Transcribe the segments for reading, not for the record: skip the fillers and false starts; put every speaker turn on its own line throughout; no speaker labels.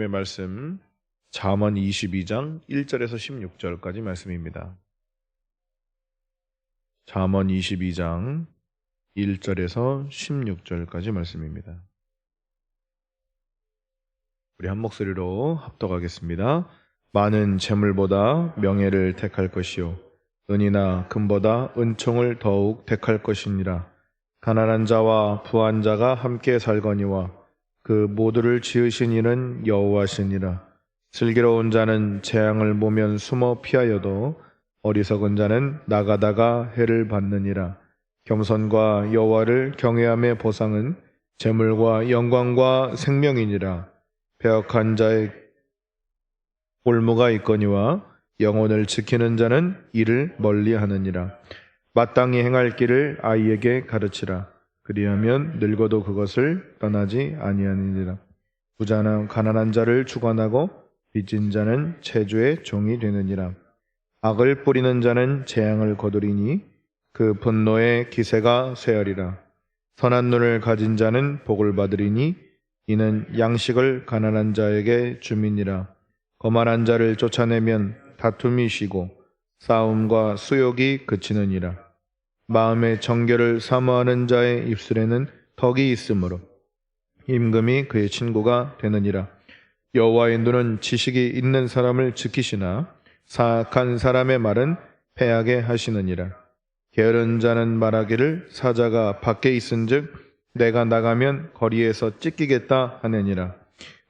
하나님의 말씀 잠언 22장 1절에서 16절까지 말씀입니다. 잠언 22장 1절에서 16절까지 말씀입니다. 우리 한 목소리로 합독하겠습니다. 많은 재물보다 명예를 택할 것이요 은이나 금보다 은총을 더욱 택할 것이니라. 가난한 자와 부한 자가 함께 살거니와 그 모두를 지으신 이는 여호와시니라. 슬기로운 자는 재앙을 보면 숨어 피하여도 어리석은 자는 나가다가 해를 받느니라. 겸손과 여호와를 경외함의 보상은 재물과 영광과 생명이니라. 배역한 자의 올무가 있거니와 영혼을 지키는 자는 이를 멀리하느니라. 마땅히 행할 길을 아이에게 가르치라. 그리하면 늙어도 그것을 떠나지 아니하느니라. 부자는 가난한 자를 주관하고 빚진 자는 채주의 종이 되느니라. 악을 뿌리는 자는 재앙을 거두리니 그 분노의 기세가 쇠하리라. 선한 눈을 가진 자는 복을 받으리니 이는 양식을 가난한 자에게 줌이니라. 거만한 자를 쫓아내면 다툼이 쉬고 싸움과 수욕이 그치느니라. 마음의 정결을 사모하는 자의 입술에는 덕이 있으므로 임금이 그의 친구가 되느니라. 여호와의 눈은 지식이 있는 사람을 지키시나 사악한 사람의 말은 패하게 하시느니라. 게으른 자는 말하기를 사자가 밖에 있은즉 내가 나가면 거리에서 찢기겠다 하느니라.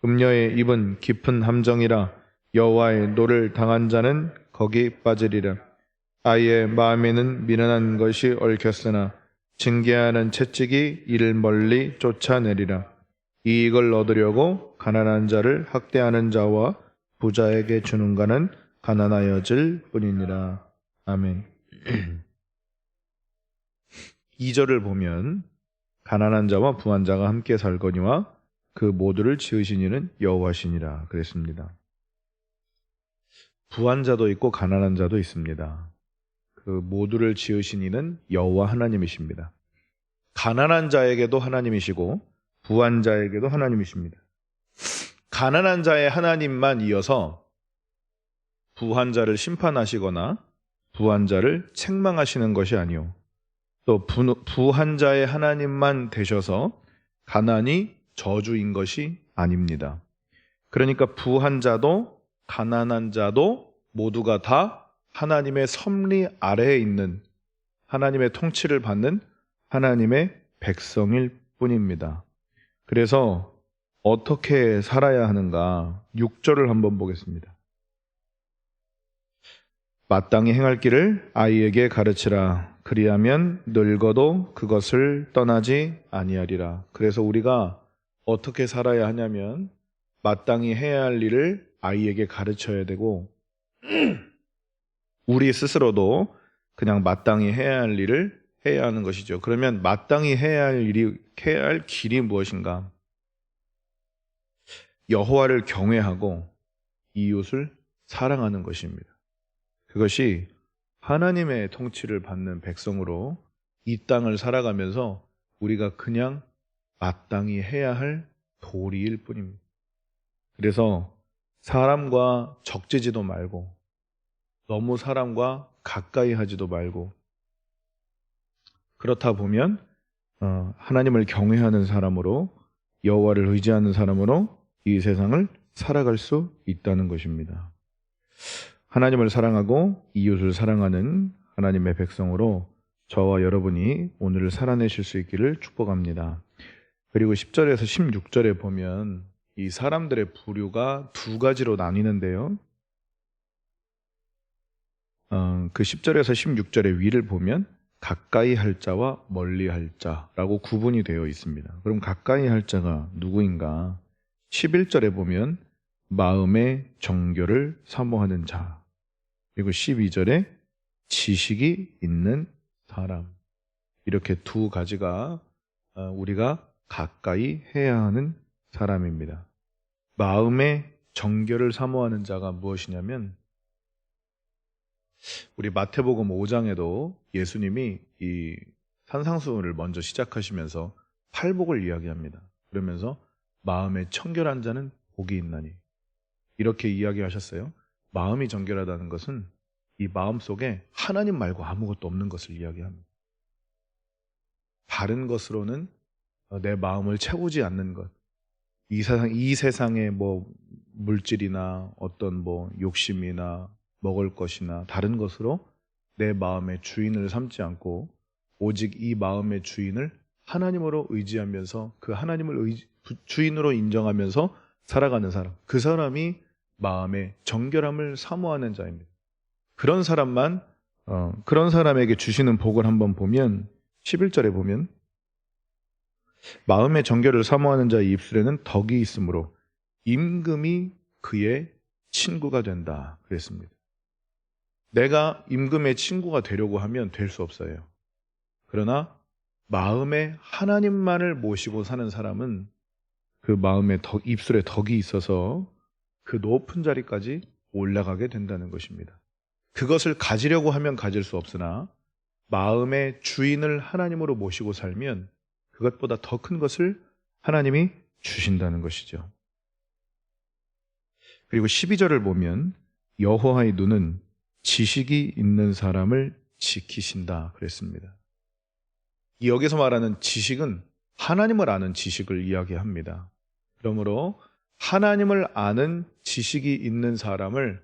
음녀의 입은 깊은 함정이라. 여호와의 노를 당한 자는 거기 빠지리라. 아이의 마음에는 미련한 것이 얽혔으나 징계하는 채찍이 이를 멀리 쫓아내리라. 이익을 얻으려고 가난한 자를 학대하는 자와 부자에게 주는 가는 가난하여질 뿐이니라. 아멘. 2절을 보면 가난한 자와 부한 자가 함께 살거니와 그 모두를 지으신 이는 여호와시니라 그랬습니다. 부한 자도 있고 가난한 자도 있습니다. 그 모두를 지으신 이는 여호와 하나님이십니다. 가난한 자에게도 하나님이시고 부한 자에게도 하나님이십니다. 가난한 자의 하나님만 이어서 부한 자를 심판하시거나 부한 자를 책망하시는 것이 아니요 또 부한 자의 하나님만 되셔서 가난이 저주인 것이 아닙니다. 그러니까 부한 자도 가난한 자도 모두가 다 하나님의 섭리 아래에 있는 하나님의 통치를 받는 하나님의 백성일 뿐입니다. 그래서 어떻게 살아야 하는가 6절을 한번 보겠습니다. 마땅히 행할 길을 아이에게 가르치라. 그리하면 늙어도 그것을 떠나지 아니하리라. 그래서 우리가 어떻게 살아야 하냐면 마땅히 해야 할 일을 아이에게 가르쳐야 되고 우리 스스로도 그냥 마땅히 해야 할 일을 해야 하는 것이죠. 그러면 마땅히 해야 할 길이 무엇인가? 여호와를 경외하고 이웃을 사랑하는 것입니다. 그것이 하나님의 통치를 받는 백성으로 이 땅을 살아가면서 우리가 그냥 마땅히 해야 할 도리일 뿐입니다. 그래서 사람과 적재지도 말고 너무 사람과 가까이 하지도 말고 그렇다 보면 하나님을 경외하는 사람으로 여호와를 의지하는 사람으로 이 세상을 살아갈 수 있다는 것입니다. 하나님을 사랑하고 이웃을 사랑하는 하나님의 백성으로 저와 여러분이 오늘을 살아내실 수 있기를 축복합니다. 그리고 10절에서 16절에 보면 이 사람들의 부류가 두 가지로 나뉘는데요. 그 10절에서 16절의 위를 보면 가까이 할 자와 멀리 할 자라고 구분이 되어 있습니다. 그럼 가까이 할 자가 누구인가? 11절에 보면 마음의 정결을 사모하는 자, 그리고 12절에 지식이 있는 사람, 이렇게 두 가지가 우리가 가까이 해야 하는 사람입니다. 마음의 정결을 사모하는 자가 무엇이냐면 우리 마태복음 5장에도 예수님이 이 산상수훈을 먼저 시작하시면서 팔복을 이야기합니다. 그러면서 마음에 청결한 자는 복이 있나니 이렇게 이야기하셨어요. 마음이 정결하다는 것은 이 마음 속에 하나님 말고 아무것도 없는 것을 이야기합니다. 다른 것으로는 내 마음을 채우지 않는 것. 이 세상의 뭐 물질이나 어떤 뭐 욕심이나 먹을 것이나 다른 것으로 내 마음의 주인을 삼지 않고 오직 이 마음의 주인을 하나님으로 의지하면서 그 하나님을 주인으로 인정하면서 살아가는 사람. 그 사람이 마음의 정결함을 사모하는 자입니다. 그런 사람에게 주시는 복을 한번 보면 11절에 보면 마음의 정결을 사모하는 자의 입술에는 덕이 있으므로 임금이 그의 친구가 된다 그랬습니다. 내가 임금의 친구가 되려고 하면 될 수 없어요. 그러나 마음에 하나님만을 모시고 사는 사람은 그 마음에 입술에 덕이 있어서 그 높은 자리까지 올라가게 된다는 것입니다. 그것을 가지려고 하면 가질 수 없으나 마음의 주인을 하나님으로 모시고 살면 그것보다 더 큰 것을 하나님이 주신다는 것이죠. 그리고 12절을 보면 여호와의 눈은 지식이 있는 사람을 지키신다 그랬습니다. 여기서 말하는 지식은 하나님을 아는 지식을 이야기합니다. 그러므로 하나님을 아는 지식이 있는 사람을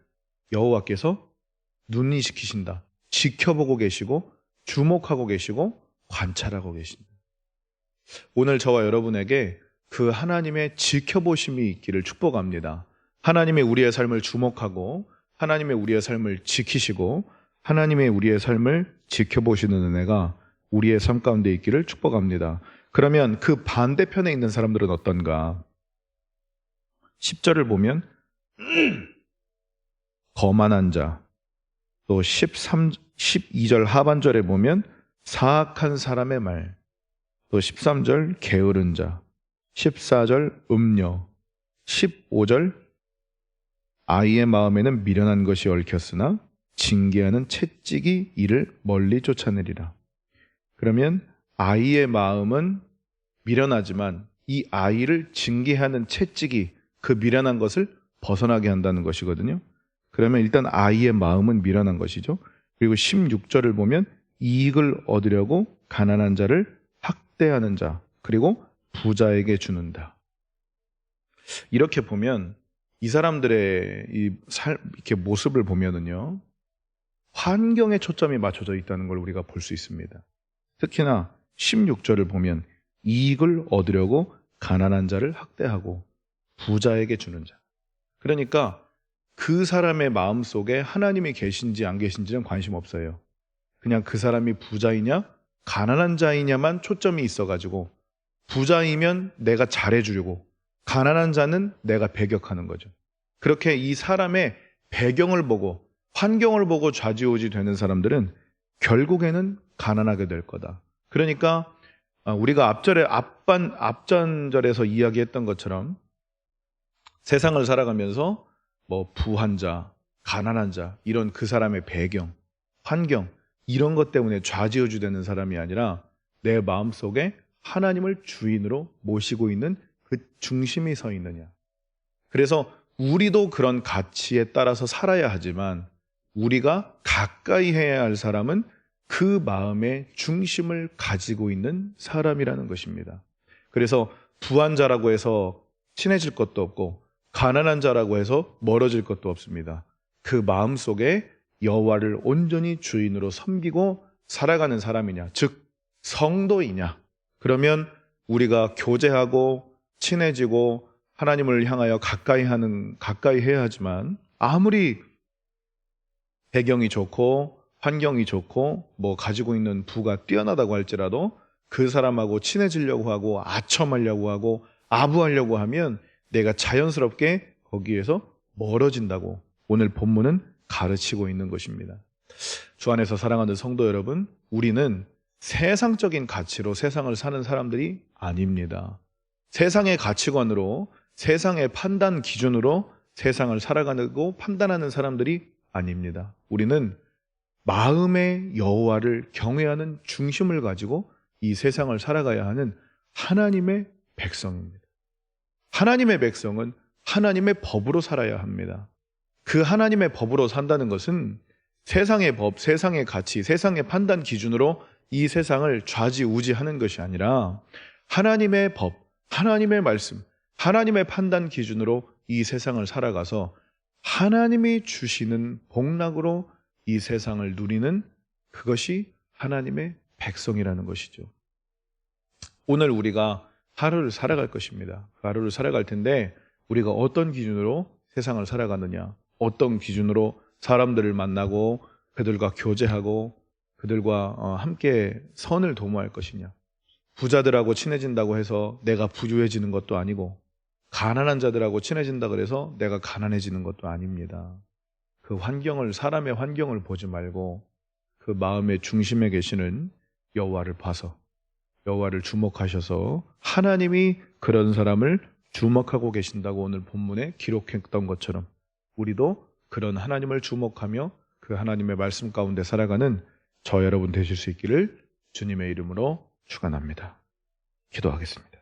여호와께서 눈이 지키신다. 지켜보고 계시고 주목하고 계시고 관찰하고 계신다. 오늘 저와 여러분에게 그 하나님의 지켜보심이 있기를 축복합니다. 하나님의 우리의 삶을 주목하고 하나님의 우리의 삶을 지키시고 하나님의 우리의 삶을 지켜보시는 은혜가 우리의 삶 가운데 있기를 축복합니다. 그러면 그 반대편에 있는 사람들은 어떤가? 10절을 보면 거만한 자, 또 12절 하반절에 보면 사악한 사람의 말, 또 13절 게으른 자, 14절 음녀, 15절 아이의 마음에는 미련한 것이 얽혔으나 징계하는 채찍이 이를 멀리 쫓아내리라. 그러면 아이의 마음은 미련하지만 이 아이를 징계하는 채찍이 그 미련한 것을 벗어나게 한다는 것이거든요. 그러면 일단 아이의 마음은 미련한 것이죠. 그리고 16절을 보면 이익을 얻으려고 가난한 자를 학대하는 자, 그리고 부자에게 주는다. 이렇게 보면 이 사람들의 이렇게 모습을 보면은요, 환경에 초점이 맞춰져 있다는 걸 우리가 볼 수 있습니다. 특히나 16절을 보면 이익을 얻으려고 가난한 자를 학대하고 부자에게 주는 자. 그러니까 그 사람의 마음 속에 하나님이 계신지 안 계신지는 관심 없어요. 그냥 그 사람이 부자이냐 가난한 자이냐만 초점이 있어가지고 부자이면 내가 잘해주려고, 가난한 자는 내가 배격하는 거죠. 그렇게 이 사람의 배경을 보고 환경을 보고 좌지우지 되는 사람들은 결국에는 가난하게 될 거다. 그러니까 우리가 앞전절에서 이야기했던 것처럼 세상을 살아가면서 뭐 부한 자, 가난한 자, 이런 그 사람의 배경, 환경, 이런 것 때문에 좌지우지 되는 사람이 아니라 내 마음속에 하나님을 주인으로 모시고 있는 그 중심이 서 있느냐. 그래서 우리도 그런 가치에 따라서 살아야 하지만 우리가 가까이 해야 할 사람은 그 마음의 중심을 가지고 있는 사람이라는 것입니다. 그래서 부한 자라고 해서 친해질 것도 없고 가난한 자라고 해서 멀어질 것도 없습니다. 그 마음 속에 여호와를 온전히 주인으로 섬기고 살아가는 사람이냐, 즉 성도이냐. 그러면 우리가 교제하고 친해지고 하나님을 향하여 가까이 해야 하지만 아무리 배경이 좋고 환경이 좋고 뭐 가지고 있는 부가 뛰어나다고 할지라도 그 사람하고 친해지려고 하고 아첨하려고 하고 아부하려고 하면 내가 자연스럽게 거기에서 멀어진다고 오늘 본문은 가르치고 있는 것입니다. 주 안에서 사랑하는 성도 여러분, 우리는 세상적인 가치로 세상을 사는 사람들이 아닙니다. 세상의 가치관으로, 세상의 판단 기준으로 세상을 살아가고 판단하는 사람들이 아닙니다. 우리는 마음의 여호와를 경외하는 중심을 가지고 이 세상을 살아가야 하는 하나님의 백성입니다. 하나님의 백성은 하나님의 법으로 살아야 합니다. 그 하나님의 법으로 산다는 것은 세상의 법, 세상의 가치, 세상의 판단 기준으로 이 세상을 좌지우지하는 것이 아니라 하나님의 법, 하나님의 말씀, 하나님의 판단 기준으로 이 세상을 살아가서 하나님이 주시는 복락으로 이 세상을 누리는 그것이 하나님의 백성이라는 것이죠. 오늘 우리가 하루를 살아갈 것입니다. 그 하루를 살아갈 텐데 우리가 어떤 기준으로 세상을 살아가느냐, 어떤 기준으로 사람들을 만나고 그들과 교제하고 그들과 함께 선을 도모할 것이냐. 부자들하고 친해진다고 해서 내가 부유해지는 것도 아니고 가난한 자들하고 친해진다고 해서 내가 가난해지는 것도 아닙니다. 그 환경을, 사람의 환경을 보지 말고 그 마음의 중심에 계시는 여호와를 봐서, 여호와를 주목하셔서 하나님이 그런 사람을 주목하고 계신다고 오늘 본문에 기록했던 것처럼 우리도 그런 하나님을 주목하며 그 하나님의 말씀 가운데 살아가는 저 여러분 되실 수 있기를 주님의 이름으로 축원합니다. 기도하겠습니다.